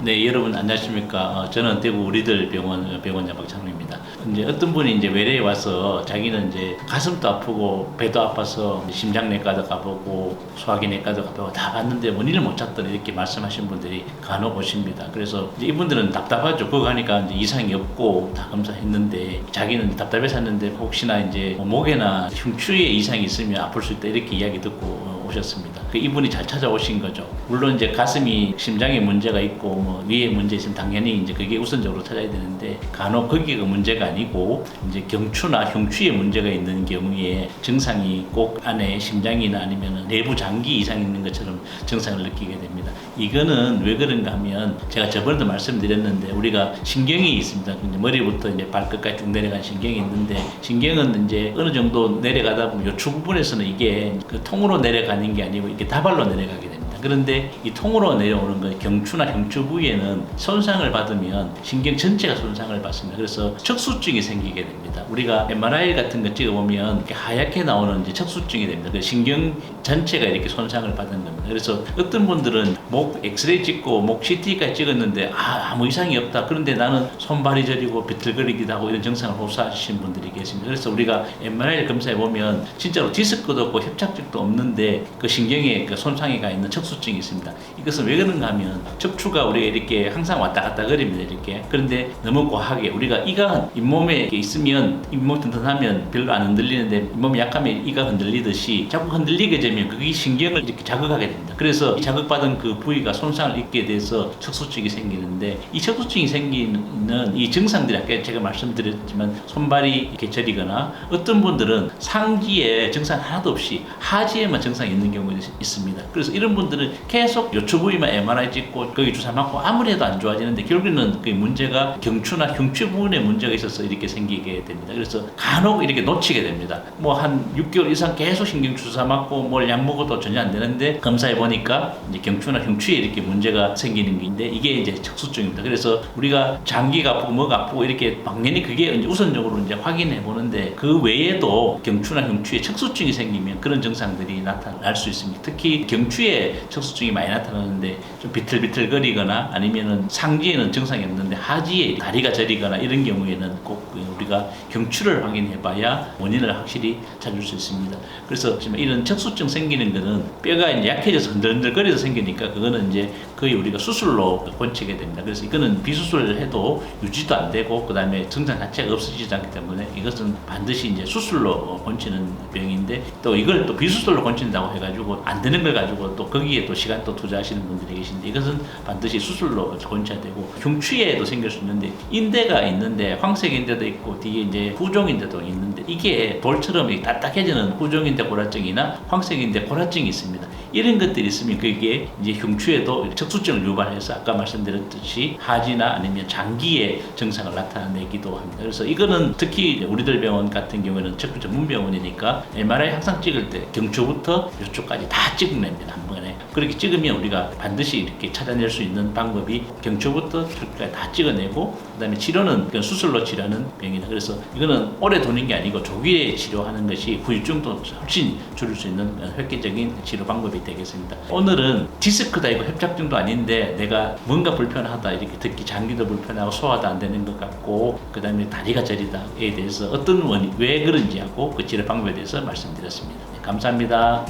네, 여러분 안녕하십니까. 저는 대구 우리들 병원 병원장 박찬호입니다. 이제 어떤 분이 이제 외래에 와서 자기는 이제 가슴도 아프고 배도 아파서 심장내과도 가보고 소화기내과도 가보고 다 봤는데 원인을 못 찾더니 이렇게 말씀하신 분들이 간혹 오십니다. 그래서 이제 이분들은 답답하죠. 그거 가니까 이제 이상이 없고 다 검사했는데 자기는 답답해서 샀는데 혹시나 이제 목에나 흉추에 이상이 있으면 아플 수 있다 이렇게 이야기 듣고 오셨습니다. 이분이 잘 찾아오신 거죠. 물론 이제 가슴이 심장에 문제가 있고 뭐 위에 문제 있으면 당연히 이제 그게 우선적으로 찾아야 되는데 간혹 거기가 문제가 아니고 이제 경추나 흉추에 문제가 있는 경우에 증상이 꼭 안에 심장이나 아니면 내부 장기 이상 있는 것처럼 증상을 느끼게 됩니다. 이거는 왜 그런가 하면 제가 저번에도 말씀드렸는데 우리가 신경이 있습니다. 이제 머리부터 이제 발끝까지 쭉 내려간 신경이 있는데 신경은 이제 어느 정도 내려가다 보면 요추 부분에서는 이게 그 통으로 내려가는 게 아니고 이렇게 다발로 내려가게 됩니다. 그런데 이 통으로 내려오는 건 경추나 흉추 부위에는 손상을 받으면 신경 전체가 손상을 받습니다. 그래서 척수증이 생기게 됩니다. 우리가 MRI 같은 거 찍어보면 이렇게 하얗게 나오는 이제 척수증이 됩니다. 그 신경 전체가 이렇게 손상을 받은 겁니다. 그래서 어떤 분들은 목 엑스레이 찍고 목 CT까지 찍었는데 아무 이상이 없다. 그런데 나는 손발이 저리고 비틀거리기도 하고 이런 증상을 호소하시는 분들이 계십니다. 그래서 우리가 MRI를 검사해 보면 진짜로 디스크도 없고 협착증도 없는데 그 신경에 그 손상이 가 있는 척수증이 있습니다. 이것은 왜 그런가 하면 척추가 우리가 이렇게 항상 왔다 갔다 거립니다. 이렇게. 그런데 너무 과하게 우리가 이가 잇몸에 있으면 잇몸 튼튼하면 별로 안 흔들리는데 잇몸이 약하면 이가 흔들리듯이 자꾸 흔들리게 되면 그게 신경을 이렇게 자극하게 됩니다. 그래서 자극받은 그 부위가 손상을 입게 돼서 척수증이 생기는데 이 척수증이 생기는 이 증상들이 아까 제가 말씀드렸지만 손발이 이렇게 저리거나 어떤 분들은 상지에 증상 하나도 없이 하지에만 증상이 있는 경우가 있습니다. 그래서 이런 분들은 계속 요추 부위만 MRI 찍고 거기 주사 맞고 아무리 해도 안 좋아지는데 결국에는 그 문제가 경추나 흉추 부분에 문제가 있어서 이렇게 생기게 됩니다. 그래서 간혹 이렇게 놓치게 됩니다. 뭐 한 6개월 이상 계속 신경 주사 맞고 뭘 약 먹어도 전혀 안 되는데 검사해 보니까 이제 경추나 흉추에 이렇게 문제가 생기는 게 있는데 이게 이제 척수증입니다. 그래서 우리가 장기가 아프고 뭐가 아프고 이렇게 당연히 그게 이제 우선적으로 이제 확인해 보는데 그 외에도 경추나 흉추에 척수증이 생기면 그런 증상들이 나타날 수 있습니다. 특히 경추에 척수증이 많이 나타나는데 좀 비틀비틀거리거나 아니면은 상지에는 증상이 없는데 하지에 다리가 저리거나 이런 경우에는 꼭 우리가 경추를 확인해 봐야 원인을 확실히 찾을 수 있습니다. 그래서 지금 이런 척수증 생기는 거는 뼈가 이제 약해져서 흔들흔들거려서 생기니까 그거는 이제 거의 우리가 수술로 고치게 됩니다. 그래서 이거는 비수술을 해도 유지도 안 되고 그 다음에 증상 자체가 없어지지 않기 때문에 이것은 반드시 이제 수술로 고치는 병인데 또 이걸 또 비수술로 고친다고 해가지고 안 되는 걸 가지고 또 거기에 또 시간 또 투자하시는 분들이 계신데 이것은 반드시 수술로 고쳐야 되고 흉추에도 생길 수 있는데 인대가 있는데 황색 인대도 있고 뒤에 이제 후종인대도 있는데 이게 돌처럼 딱딱해지는 후종인대 골화증이나 황색인대 골화증이 있습니다. 이런 것들이 있으면 그게 이제 흉추에도 척수증을 유발해서 아까 말씀드렸듯이 하지나 아니면 장기의 증상을 나타내기도 합니다. 그래서 이거는 특히 우리들 병원 같은 경우에는 척추 전문 병원이니까 MRI 항상 찍을 때 경추부터 요쪽까지 다 찍어냅니다. 한 번에. 그렇게 찍으면 우리가 반드시 이렇게 찾아낼 수 있는 방법이 경추부터 척추까지 다 찍어내고 그다음에 치료는 수술로 치료하는 병이다. 그래서 이거는 오래 도는 게 아니고 조기에 치료하는 것이 후유증도 훨씬 줄일 수 있는 획기적인 치료 방법이 되겠습니다. 오늘은 디스크도 아니고 협착증도 아닌데 내가 뭔가 불편하다 이렇게 특히 장기도 불편하고 소화도 안 되는 것 같고 그 다음에 다리가 저리다에 대해서 어떤 원인 왜 그런지 하고 그 치료 방법에 대해서 말씀드렸습니다. 네, 감사합니다.